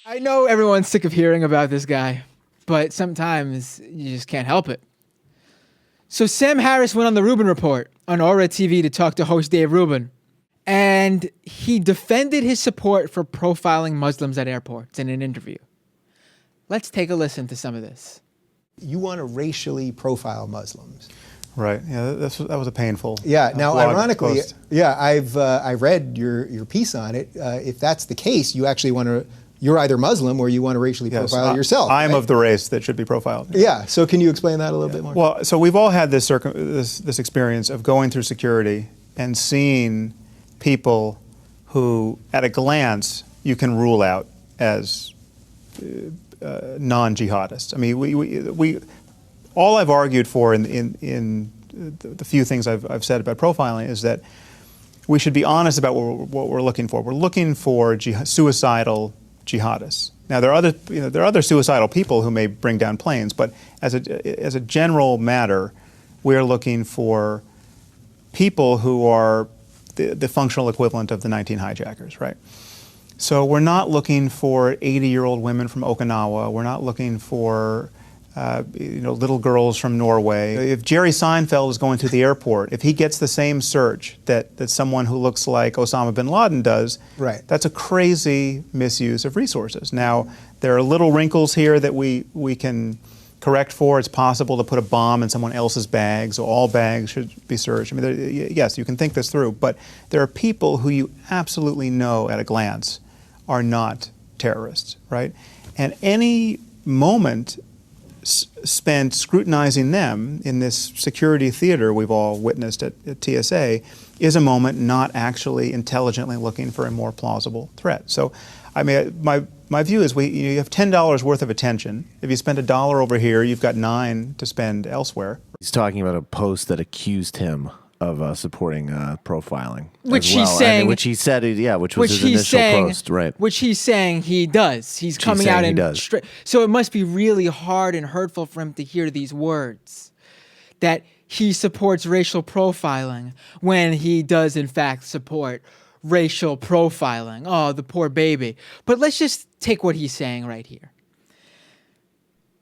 I know everyone's sick of hearing about this guy, but sometimes you just can't help it. So Sam Harris went on the Rubin Report on Aura TV to talk to host Dave Rubin, and he defended his support for profiling Muslims at airports in an interview. Let's take a listen to some of this. You want to racially profile Muslims. Right. Yeah, that was a painful. Yeah. Now, ironically, post. I read your piece on it. If that's the case, you actually want to. You're either Muslim or you want to racially profile yourself. I'm right? of the race that should be profiled. Yeah. So can you explain that a little bit more? Well, so we've all had this experience of going through security and seeing people who, at a glance, you can rule out as non-jihadists. I mean, we all I've argued for in the few things I've said about profiling is that we should be honest about what we're looking for. We're looking for suicidal jihadists. Now there are other suicidal people who may bring down planes, but as a general matter, we're looking for people who are the functional equivalent of the 19 hijackers, right? So we're not looking for 80-year-old women from Okinawa. We're not looking for little girls from Norway. If Jerry Seinfeld is going through the airport, if he gets the same search that someone who looks like Osama bin Laden does, right. That's a crazy misuse of resources. Now, there are little wrinkles here that we can correct for. It's possible to put a bomb in someone else's bag, so all bags should be searched. I mean, yes, you can think this through, but there are people who you absolutely know at a glance are not terrorists, right? And any moment spent scrutinizing them in this security theater we've all witnessed at TSA is a moment not actually intelligently looking for a more plausible threat. So, I mean, my view is you have $10 worth of attention. If you spend $1 over here, you've got $9 to spend elsewhere. He's talking about a post that accused him of supporting profiling, which well. he's saying, which he said, which was his initial post, right? Which he's saying he does. He's coming out and so it must be really hard and hurtful for him to hear these words, that he supports racial profiling when he does in fact support racial profiling. Oh, the poor baby. But let's just take what he's saying right here.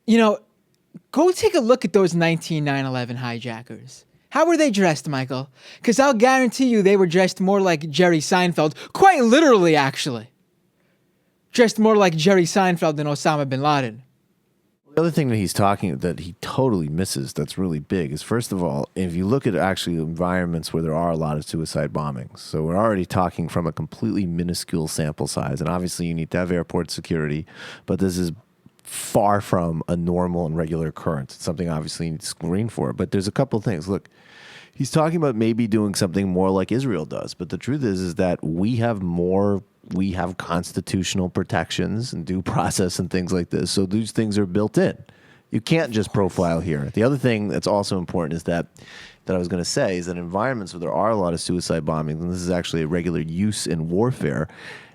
You know, go take a look at those 9/11 hijackers. How were they dressed, Michael? Because I'll guarantee you they were dressed more like Jerry Seinfeld, quite literally, actually. Dressed more like Jerry Seinfeld than Osama bin Laden. The other thing that he totally misses that's really big is, first of all, if you look at actually environments where there are a lot of suicide bombings, so we're already talking from a completely minuscule sample size, and obviously you need to have airport security, but this is far from a normal and regular occurrence. It's something obviously you need to screen for, but there's a couple of things. Look, he's talking about maybe doing something more like Israel does, but the truth is that we have constitutional protections and due process and things like this, so these things are built in. You can't just profile here. The other thing that's also important is that I was going to say is that environments where there are a lot of suicide bombings, and this is actually a regular use in warfare,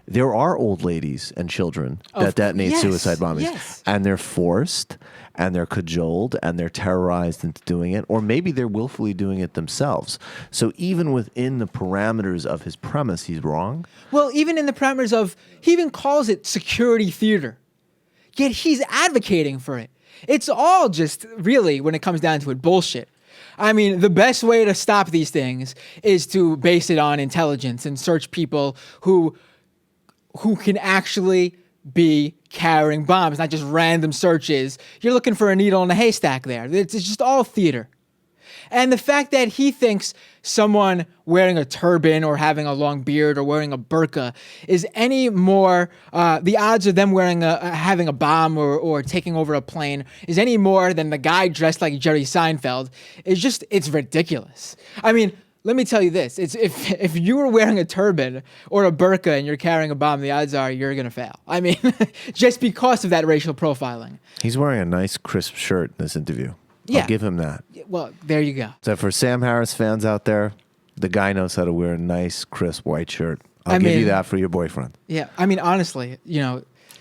there are old ladies and children that detonate suicide bombings, and they're forced, and they're cajoled, and they're terrorized into doing it, or maybe they're willfully doing it themselves. So even within the parameters of his premise, he's wrong. Well, even in the parameters of, he even calls it security theater, yet he's advocating for it. It's all just really, when it comes down to it, bullshit. I mean, the best way to stop these things is to base it on intelligence and search people who can actually be carrying bombs, not just random searches. You're looking for a needle in a haystack there. It's just all theater. And the fact that he thinks someone wearing a turban or having a long beard or wearing a burqa is any more, the odds of them having a bomb or taking over a plane is any more than the guy dressed like Jerry Seinfeld, it's ridiculous. I mean, let me tell you this. If you were wearing a turban or a burqa and you're carrying a bomb, the odds are you're going to fail. I mean, just because of that racial profiling. He's wearing a nice, crisp shirt in this interview. Yeah. I'll give him that. Well, there you go. So for Sam Harris fans out there, the guy knows how to wear a nice, crisp white shirt. I'll give you that for your boyfriend. Yeah. I mean, honestly,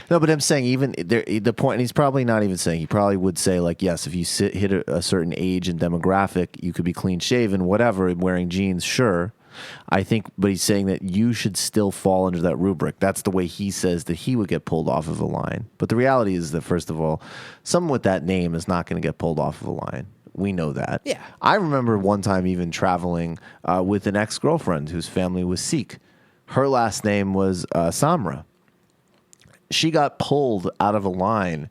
No, but I'm saying even the point, and he's probably not even saying, he probably would say, like, yes, if you hit a certain age and demographic, you could be clean shaven, whatever, wearing jeans, sure. I think, but he's saying that you should still fall under that rubric. That's the way he says that he would get pulled off of a line. But the reality is that, first of all, someone with that name is not going to get pulled off of a line. We know that. Yeah. I remember one time even traveling with an ex-girlfriend whose family was Sikh. Her last name was Samra. She got pulled out of a line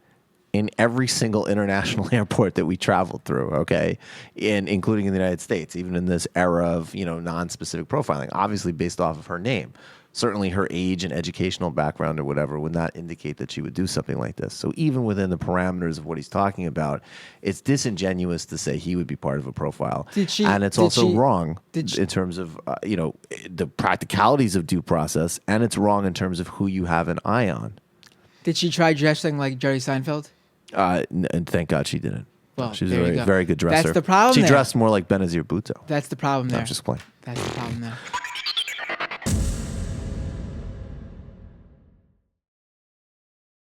in every single international airport that we traveled through, okay, including in the United States, even in this era of, non-specific profiling, obviously based off of her name. Certainly her age and educational background or whatever would not indicate that she would do something like this. So even within the parameters of what he's talking about, it's disingenuous to say he would be part of a profile. And it's also wrong in terms of, the practicalities of due process, and it's wrong in terms of who you have an eye on. Did she try dressing like Jerry Seinfeld? And thank God she didn't. Well, she was a very good dresser. That's the problem. She dressed more like Benazir Bhutto. That's the problem there. I'm just playing. That's the problem there.